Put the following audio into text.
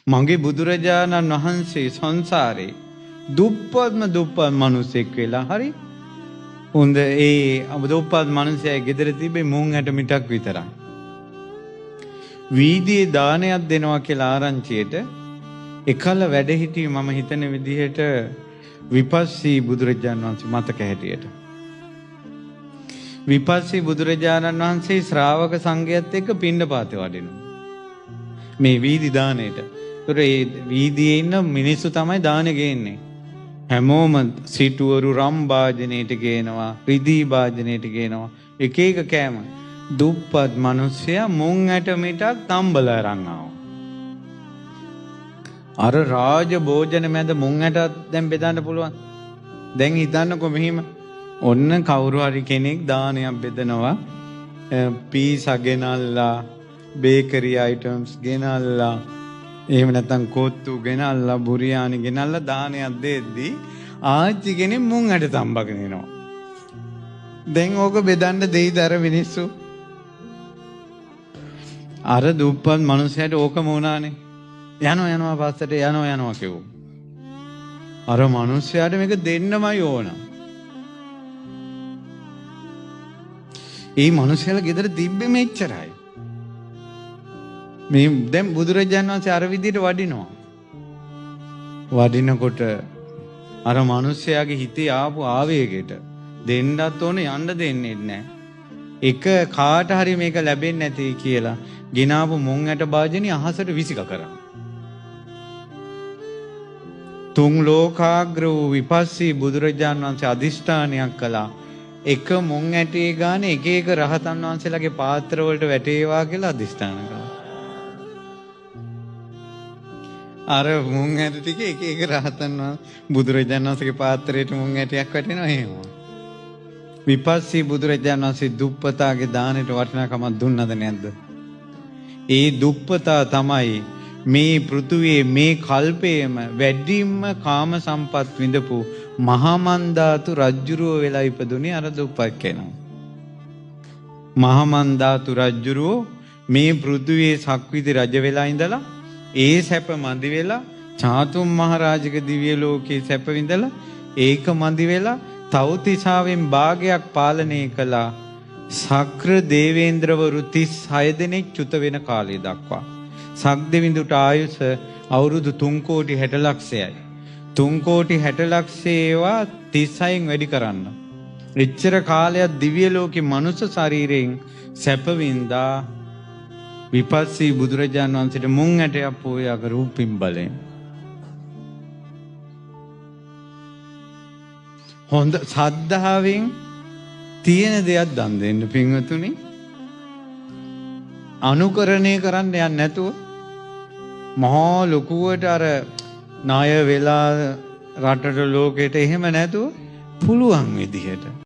මගේ බුදුරජාණන් වහන්සේ සංසාරේ දුප්පත්ම මිනිසෙක් වෙලා හරි හොඳ ඒ දුප්පත් මිනිසයා ගෙදර තිබේ මුං ඇට මිටක් විතරයි. වීදියේ දානයක් දෙනවා කියලා ආරංචියට එකල වැඩ හිටියේ මම හිතන විදිහට විපස්සී බුදුරජාණන් වහන්සේ මතක හැටියට. විපස්සී බුදුරජාණන් වහන්සේ ශ්‍රාවක සංඝයාත් එක්ක පිණ්ඩපාතේ වඩිනවා. මේ වීදි දාණයට. ඒතර ඒ වීදියේ ඉන්න මිනිස්සු තමයි දානෙ ගේන්නේ. හැමෝම සිටුවරු රම් භාජනයට ගේනවා, රිදී භාජනයට ගේනවා. එක එක කෑම. දුප්පත් මිනිස්සයා මුං ඇට මිටක් තම්බලා අරන් ආවා. අර රාජ භෝජන මැද මුං ඇටත් දැන් බෙදන්න පුළුවන්. දැන් හිතන්නකො මෙහිම ඔන්න කවුරු හරි කෙනෙක් දානයක් බෙදනවා. පීසා ගෙනල්ලා, බේකරි අයිටම්ස් ගෙනල්ලා, එහෙම නැත්නම් කොත්තු ගෙනල්ලා, බුරියානි ගෙනල්ලා දානයක් දෙද්දී ආච්චි කෙනෙක් මුං ඇට තම්බගෙන එනවා. දැන් ඕක බෙදන්න දෙයිද අර මිනිස්සු? අර දුප්පත් මිනිහයාට ඕකම වුණානේ. යනවා පස්සට යනවා කිව්වා. අර මිනිහයාට මේක දෙන්නමයි ඕන. ඒ මිනිහයාලා ගෙදර තිබ්බේ මෙච්චරයි. මේ දැන් බුදුරජාණන් වහන්සේ අර විදිහට වඩිනවා. වඩිනකොට අර මිනිහයාගේ හිතේ ආපු ආවේගයට දෙන්නත් ඕනේ, යන්න දෙන්නේ නැහැ. එක කාට හරි මේක ලැබෙන්නේ නැති කියලා ගිනාපු මුං ඇට භාජනය අහසට විසික කරා. තුන් ලෝකාග්‍ර වූ විපස්සී බුදුරජාණන් වහන්සේ අදිෂ්ඨානයක් කළා. එක මුං ඇටේ ගානේ එක එක රහතන් වහන්සේලාගේ පාත්‍ර වලට වැටේවා කියලා අදිෂ්ඨාන කළා. අර මුං ඇට ටික එක එක රහතන් බුදුරජාණන් වහන්සේගේ පාත්‍රයට මුං ඇටයක් වැටෙනවා එහෙම. විපස්සී බුදුරජාණන් වහන්සේ දුප්පතාගේ දානෙට වටිනාකමක් දුන්නද නැද්ද? ඒ දුප්පතා තමයි මේ පෘථුවියේ මේ කල්පයේම වැඩිම කාම සම්පත් විඳපු මහමන්දාතු රජුරුව වෙලා ඉපදුනේ අර දුප්පත් කෙනා. මහමන්දාතු රජුරුව මේ පෘථුවියේ සක්විති රජ වෙලා ඉඳලා ඒ සැප මදි වෙලා චාතුම් මහරජක දිව්‍ය ලෝකේ සැප විඳලා ඒක මදි වෙලා තවතිසාවෙන් භාගයක් පාලනය කළා. සක්‍ර දේවේන්ද්‍රවරු 36 දෙනෙක් චුත වෙන කාලය දක්වා. සක්දෙවිඳුට ආයුෂ අවුරුදු 3,60,00,000යි. 3,60,00,000 ඒවා 36න් වැඩි කරන්න. එච්චර කාලයක් දිව්‍ය ලෝකේ මනුෂ්‍ය ශරීරයෙන් සැප වින්දා විපස්සී බුදුරජාණන් වහන්සේට මුං ඇටයක් පෝයාක රූපින් බලෙන්. හොඳ සද්ධාවෙන් තියෙන දෙයක් දන් දෙන්න පින්වතුනි. අනුකරණය කරන්න යන්නේ නැතුව මහා ලොකුවට අර ණය වෙලා රටට ලෝකෙට එහෙම නැතුව පුළුවන් විදිහට